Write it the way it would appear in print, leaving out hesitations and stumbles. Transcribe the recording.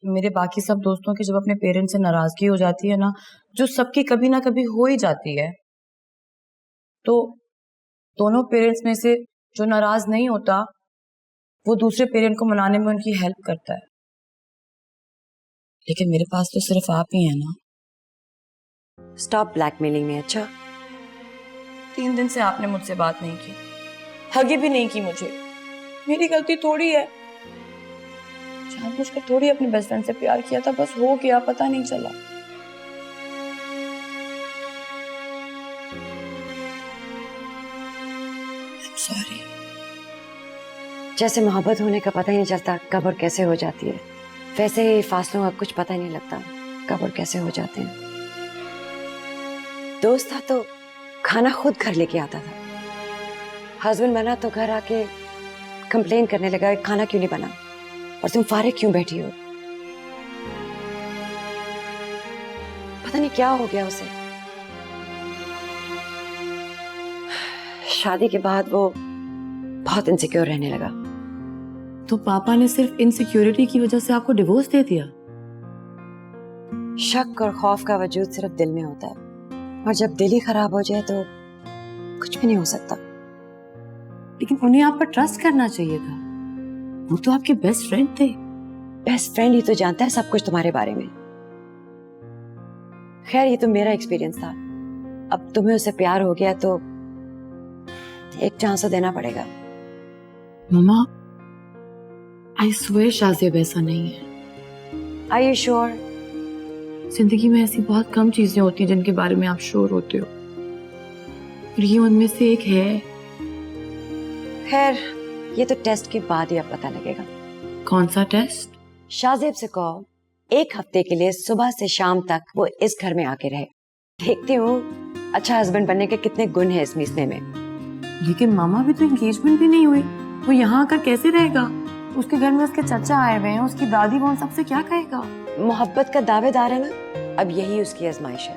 मेरे बाकी सब दोस्तों की जब अपने पेरेंट्स से नाराजगी हो जाती है ना, जो सबकी कभी ना कभी हो ही जाती है, तो दोनों पेरेंट्स में से जो नाराज नहीं होता वो दूसरे पेरेंट को मनाने में उनकी हेल्प करता है। लेकिन मेरे पास तो सिर्फ आप ही हैं ना। स्टॉप ब्लैकमेलिंग में। अच्छा 3 दिन से आपने मुझसे बात नहीं की, हगी भी नहीं की मुझे। मेरी गलती थोड़ी है, जानबूझकर थोड़ी अपने बेस्ट फ्रेंड से प्यार किया था, बस हो गया, पता नहीं चला। सॉरी। जैसे मोहब्बत होने का पता ही नहीं चलता कब और कैसे हो जाती है, वैसे ही फासलों का कुछ पता ही नहीं लगता कब और कैसे हो जाते हैं। दोस्त था तो खाना खुद घर लेके आता था, हस्बैंड बना तो घर आके कंप्लेन करने लगा खाना क्यों नहीं बना और तुम फारिग क्यों बैठी हो। पता नहीं क्या हो गया उसे। शादी के बाद वो बहुत इनसिक्योर रहने लगा। तो पापा ने सिर्फ इनसिक्योरिटी की वजह से आपको डिवोर्स दे दिया? शक और खौफ का वजूद सिर्फ दिल में होता है, और जब दिल ही खराब हो जाए तो कुछ भी नहीं हो सकता। लेकिन उन्हें आप पर ट्रस्ट करना चाहिए था, वो तो आपके बेस्ट फ्रेंड थे। बेस्ट फ्रेंड ही तो जानता है सब कुछ तुम्हारे बारे में। खैर ये तो मेरा एक्सपीरियंस था, अब तुम्हें उससे प्यार हो गया तो एक चांस तो देना पड़ेगा। मम्मा, आई स्वेयर शाज़ेब ऐसा नहीं है। Are you sure? जिंदगी में ऐसी बहुत कम चीजें होती हैं जिनके बारे में आप श्योर होते हो, और ये उनमें से एक है। खैर ये तो टेस्ट के बाद ही अब पता लगेगा। कौन सा टेस्ट? शाज़ेब से कहो 1 हफ्ते के लिए सुबह से शाम तक वो इस घर में आके रहे, देखती हूँ अच्छा हस्बैंड बनने के कितने गुण है इस मिसने में। लेकिन मामा भी तो एंगेजमेंट भी नहीं हुई, वो यहाँ आकर कैसे रहेगा? उसके घर में उसके चाचा आए हुए हैं, उसकी दादी, वो उन सबसे क्या कहेगा? मोहब्बत का दावेदार है ना, अब यही उसकी आजमाइश है।